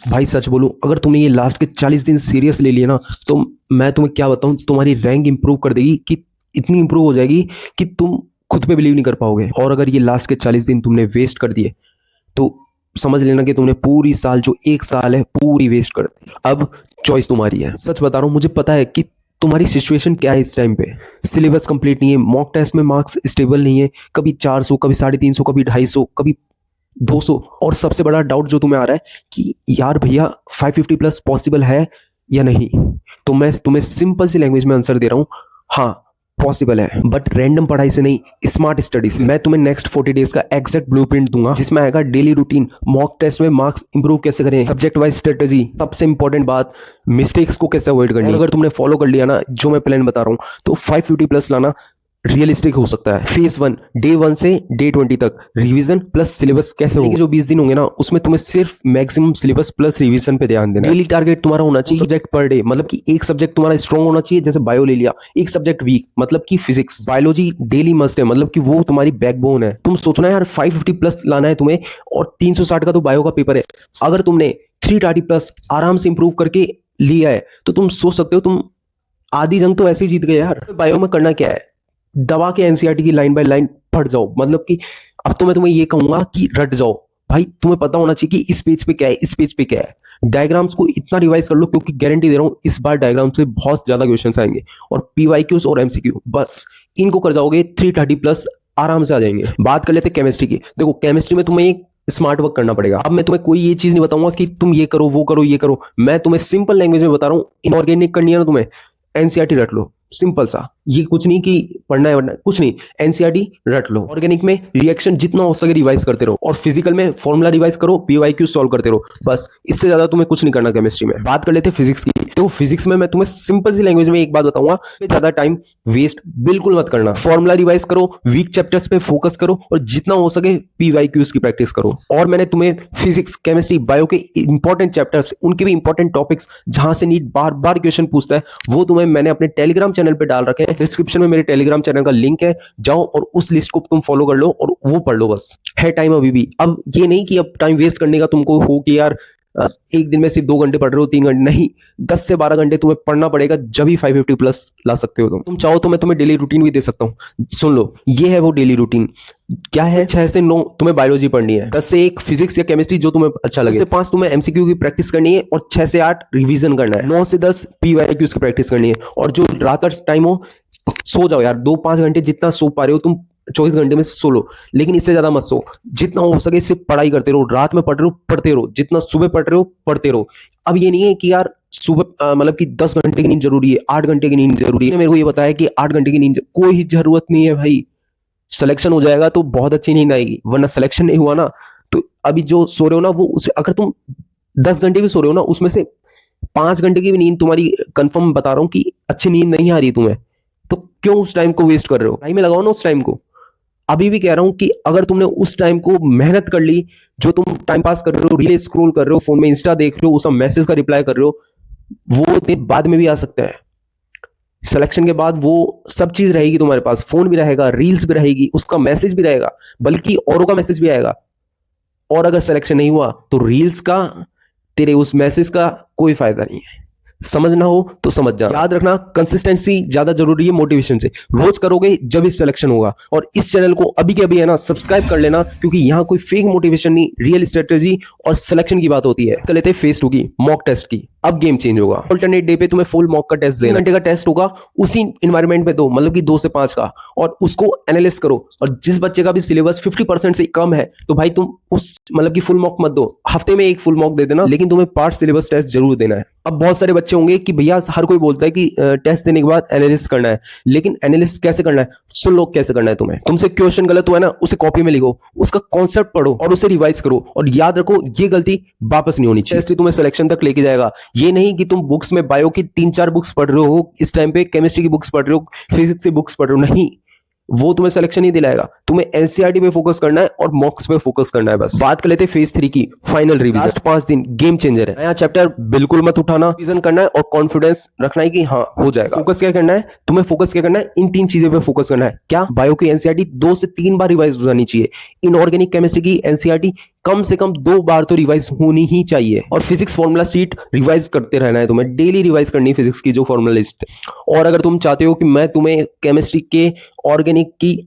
भाई सच बोलूं, अगर तुमने ये लास्ट के 40 दिन सीरियस ले लिए ना, तो मैं तुम्हें क्या बताऊं, तुम्हारी रैंक इंप्रूव कर देगी कि इतनी इंप्रूव हो जाएगी कि तुम खुद पे बिलीव नहीं कर पाओगे। और अगर ये लास्ट के 40 दिन तुमने वेस्ट कर दिए तो समझ लेना कि तुमने पूरी साल, जो 1 साल है, पूरी वेस्ट कर दी। अब चॉइस तुम्हारी है। सच बता रहा हूं, मुझे पता है कि तुम्हारी सिचुएशन क्या है इस टाइम पे। सिलेबस कंप्लीट नहीं है, मॉक टेस्ट में मार्क्स स्टेबल नहीं है, कभी 400, कभी 350, कभी 250, कभी 200। और सबसे बड़ा डाउट जो तुम्हें आ रहा है कि यार भैया 550 प्लस पॉसिबल है या नहीं। तो मैं तुम्हें सिंपल सी लैंग्वेज में आंसर दे रहा हूं, हाँ पॉसिबल है, बट रैंडम पढ़ाई से नहीं, स्मार्ट स्टडी से। मैं तुम्हें नेक्स्ट 40 डेज का एग्जैक्ट ब्लूप्रिंट दूंगा, जिसमें आएगा डेली रूटीन, मॉक टेस्ट में मार्क्स इंप्रूव कैसे करें, सब्जेक्ट वाइज स्ट्रेटेजी, सबसे इंपॉर्टेंट बात मिस्टेक्स को कैसे अवॉइड करनी है। अगर तुमने फॉलो कर लिया ना जो मैं प्लान बता रहा हूं, तो 550 प्लस लाना रियलिस्टिक हो सकता है। फेज 1 डे 1 से डे 20 तक रिवीजन प्लस सिलेबस कैसे होगा। जो 20 दिन होंगे ना, उसमें तुम्हें सिर्फ मैक्सिमम सिलेबस प्लस रिवीजन पे ध्यान देना है। डेली टारगेट तुम्हारा होना चाहिए सब्जेक्ट पर डे, मतलब कि एक सब्जेक्ट तुम्हारा स्ट्रॉन्ग होना चाहिए, जैसे बायो ले लिया, एक सब्जेक्ट वीक मतलब कि फिजिक्स। बायोलॉजी डेली मस्ट है, मतलब कि वो तुम्हारी बैकबोन है। तुम सोचना यार 550 प्लस लाना है तुम्हें, और 360 का तो बायो का पेपर है। अगर तुमने 330 प्लस आराम से इंप्रूव करके लिया है, तो तुम सोच सकते हो तुम आधी जंग तो ऐसे ही जीत गए यार। बायो में करना क्या है, दबा के एनसीईआरटी की लाइन बाय लाइन पढ़ जाओ। मतलब कि अब तो मैं तुम्हें ये कहूंगा कि रट जाओ भाई। तुम्हें पता होना चाहिए कि इस पेज पे क्या है, इस पेज पे क्या है। डायग्राम्स को इतना रिवाइज कर लो, क्योंकि गारंटी दे रहा हूं इस बार डायग्राम से बहुत ज्यादा क्वेश्चंस आएंगे। और पीवाईक्यूज और एमसीक्यू, बस इनको कर जाओगे 330 प्लस आराम से आ जाएंगे। बात कर लेते केमिस्ट्री की। देखो केमिस्ट्री में तुम्हें एक स्मार्ट वर्क करना पड़ेगा। अब मैं तुम्हें कोई ये चीज नहीं बताऊंगा कि तुम ये करो, वो करो, ये करो। मैं तुम्हें सिंपल लैंग्वेज में बता रहा हूं, इनऑर्गेनिक करनी है ना तुम्हें, एनसीईआरटी रट लो। सिंपल सा, ये कुछ नहीं कि पढ़ना है वरना कुछ नहीं, एनसीईआरटी रट लो। ऑर्गेनिक में रिएक्शन जितना हो सके रिवाइज करते रहो, और फिजिकल में फॉर्मूला रिवाइज करो, पीवाईक्यू सॉल्व करते रहो, बस इससे ज्यादा तुम्हें कुछ नहीं करना केमिस्ट्री में। बात कर लेते हैं फिजिक्स की। तो फिजिक्स में मैं तुम्हें सिंपल सी लैंग्वेज में एक बात बताऊंगा, ज्यादा टाइम वेस्ट बिल्कुल मत करना। फॉर्मूला रिवाइज करो, वीक चैप्टर्स पे फोकस करो, और जितना हो सके पीवाईक्यूज की प्रैक्टिस करो। और मैंने तुम्हें फिजिक्स, केमिस्ट्री, बायो के इंपॉर्टेंट चैप्टर्स, उनके भी इंपॉर्टेंट टॉपिक्स जहां से नीट बार बार क्वेश्चन पूछता है, वो तुम्हें मैंने अपने टेलीग्राम चैनल पे डाल रखे हैं। डिस्क्रिप्शन में मेरे टेलीग्राम चैनल का लिंक है, जाओ और उस लिस्ट को तुम फॉलो कर लो और वो पढ़ लो। बस है टाइम अभी भी। अब ये नहीं कि अब टाइम वेस्ट करने का तुमको हो कि यार एक दिन में सिर्फ 2 घंटे पढ़ रहे हो, 3 घंटे नहीं, 10 से 12 घंटे तुम्हें पढ़ना पड़ेगा, जब ही 550 प्लस ला सकते हो। तुम चाहो तो मैं तुम्हें डेली रूटीन भी दे सकता हूँ। सुन लो, ये है वो डेली रूटीन। क्या है, 6 से 9 तुम्हें बायोलॉजी पढ़नी है, 10 से 1 फिजिक्स या केमिस्ट्री जो तुम्हें अच्छा लगे, 2 से 5 तुम्हें एमसीक्यू की प्रैक्टिस करनी है, और 6 से 8 रिवीजन करना है, 9 से 10 पीवाईक्यूज की प्रैक्टिस करनी है। और जो रात का टाइम हो, सो जाओ यार, 2-5 घंटे जितना सो पा रहे हो तुम 24 घंटे में सो लो, लेकिन इससे ज्यादा मत सो। जितना हो सके सिर्फ पढ़ाई करते रहो, रात में पढ़ रहे हो पढ़ते रहो, जितना सुबह पढ़ रहे हो पढ़ते रहो। अब ये नहीं है कि यार सुबह मतलब कि 10 घंटे की नींद जरूरी है, 8 घंटे की नींद जरूरी है। मेरे को ये बताया कि 8 घंटे की नींद कोई जरूरत नहीं है भाई। सिलेक्शन हो जाएगा तो बहुत अच्छी नींद आएगी, वरना सिलेक्शन नहीं हुआ ना तो अभी जो सो रहे हो ना, वो उस अगर तुम 10 घंटे भी सो रहे हो ना, उसमें से 5 घंटे की भी नींद तुम्हारी कंफर्म बता रहा हूं कि अच्छी नींद नहीं आ रही तुम्हें, तो क्यों उस टाइम को वेस्ट कर रहे हो। टाइम में लगाओ ना उस टाइम को। अभी भी कह रहा हूं कि अगर तुमने उस टाइम को मेहनत कर ली, जो तुम टाइम पास कर रहे हो, रील स्क्रॉल कर रहे हो, फोन में इंस्टा देख रहे हो, उस मैसेज का रिप्लाई कर रहे हो, वो दिन बाद में भी आ सकता है। सिलेक्शन के बाद वो सब चीज रहेगी तुम्हारे पास, फोन भी रहेगा, रील्स भी रहेगी, उसका मैसेज भी रहेगा, बल्कि औरों का मैसेज भी आएगा। और अगर सिलेक्शन नहीं हुआ तो रील्स का, तेरे उस मैसेज का कोई फायदा नहीं है। समझना हो तो समझ जा। याद रखना, कंसिस्टेंसी ज्यादा जरूरी है मोटिवेशन से। रोज करोगे जब ही सिलेक्शन होगा। और इस चैनल को अभी के अभी है ना सब्सक्राइब कर लेना, क्योंकि यहाँ कोई फेक मोटिवेशन नहीं, रियल स्ट्रेटेजी और सिलेक्शन की बात होती है। कर लेते हैं फेज 2 की, मॉक टेस्ट की। अब गेम चेंज होगा। अल्टरनेट डे पे तुम्हें फुल मॉक का टेस्ट देना, 3 घंटे का टेस्ट होगा, उसी एनवायरनमेंट पे दो, मतलब कि 2 से 5 का, और उसको एनालिसिस करो। और जिस बच्चे का भी सिलेबस 50% से कम है, तो भाई तुम उस मतलब कि फुल मॉक मत दो, हफ्ते में एक फुल मॉक दे देना, लेकिन तुम्हें पार्ट सिलेबस टेस्ट जरूर देना है। अब बहुत सारे बच्चे होंगे कि भैया हर कोई बोलता है कि टेस्ट देने के बाद एनालिसिस करना है, लेकिन एनालिसिस कैसे करना है, सुन लो कैसे करना है तुम्हें। तुमसे क्वेश्चन गलत हुआ है ना, उसे कॉपी में लिखो, उसका कॉन्सेप्ट पढ़ो और उसे रिवाइज करो, और याद रखो ये गलती वापस नहीं होनी चाहिए। टेस्ट तुम्हें सिलेक्शन तक लेके जाएगा। ये नहीं कि तुम बुक्स में बायो की 3-4 बुक्स पढ़ रहे हो इस टाइम पे, केमिस्ट्री की बुक्स पढ़ रहे हो, फिजिक्स की बुक्स पढ़ रहे हो, नहीं, वो तुम्हें सिलेक्शन नहीं दिलाएगा। तुम्हें एनसीईआरटी पे फोकस करना है और मॉक्स पे फोकस करना है बस। बात कर लेते हैं फेज 3 की, फाइनल रिवीजन। लास्ट 5 दिन गेम चेंजर है। नया चैप्टर बिल्कुल मत उठाना, रिवीजन करना है और कॉन्फिडेंस रखना है कि हाँ हो जाएगा। फोकस क्या करना है तुम्हें, फोकस क्या करना है, इन 3 चीजों पे फोकस करना है। क्या, बायो की एनसीईआरटी 2 से 3 बार रिवाइज हो जानी चाहिए। इनऑर्गेनिक केमिस्ट्री की एनसीईआरटी कम से कम 2 बार तो रिवाइज होनी ही चाहिए। और फिजिक्स फॉर्मूला शीट रिवाइज करते रहना है, तुम्हें डेली रिवाइज करनी है फिजिक्स की जो फॉर्मूला लिस्ट। और अगर तुम चाहते हो कि मैं तुम्हें केमिस्ट्री के ऑर्गेनिक की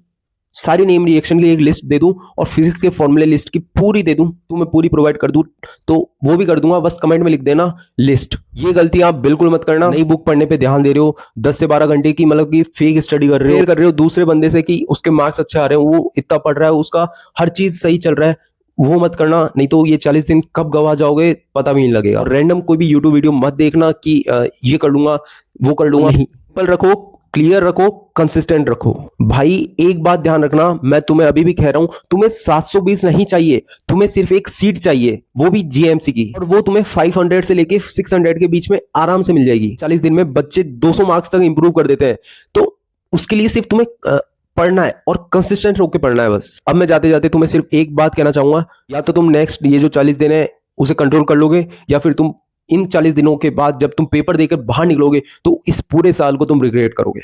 सारी नेम रिएक्शन की एक लिस्ट दे दूं और फिजिक्स के फॉर्मूले लिस्ट की पूरी दे दूं, तुम्हें पूरी प्रोवाइड कर दूं, तो वो भी कर दूंगा। बस कमेंट में लिख देना लिस्ट। ये गलती आप बिल्कुल मत करना। नई बुक पढ़ने पे ध्यान दे रहे हो, 10 से 12 घंटे की मतलब कि फेक स्टडी कर रहे हो दूसरे बंदे से कि उसके मार्क्स अच्छे आ रहे हैं, वो इतना पढ़ रहा है, उसका हर चीज सही चल रहा है, वो मत करना। नहीं तो ये 40 दिन कब गवा जाओगे पता भी नहीं लगेगा। रैंडम कोई भी यूट्यूब वीडियो मत देखना कि ये कर लूंगा वो कर लूंगा। नहीं, सिंपल रखो, क्लियर रखो, कंसिस्टेंट रखो। भाई एक बात ध्यान रखना, मैं तुम्हें अभी भी कह रहा हूं, तुम्हें 720 नहीं चाहिए, तुम्हें सिर्फ एक सीट चाहिए, वो भी जीएमसी की, और वो तुम्हें 500 से लेके 600 के बीच में आराम से मिल जाएगी। 40 दिन में बच्चे 200 मार्क्स तक इंप्रूव कर देते हैं। तो उसके लिए सिर्फ तुम्हें पढ़ना है और कंसिस्टेंट होकर पढ़ना है बस। अब मैं जाते जाते तुम्हें सिर्फ एक बात कहना चाहूंगा, या तो तुम नेक्स्ट ये जो 40 दिन है उसे कंट्रोल कर लोगे, या फिर तुम इन 40 दिनों के बाद जब तुम पेपर देकर बाहर निकलोगे तो इस पूरे साल को तुम रिग्रेट करोगे।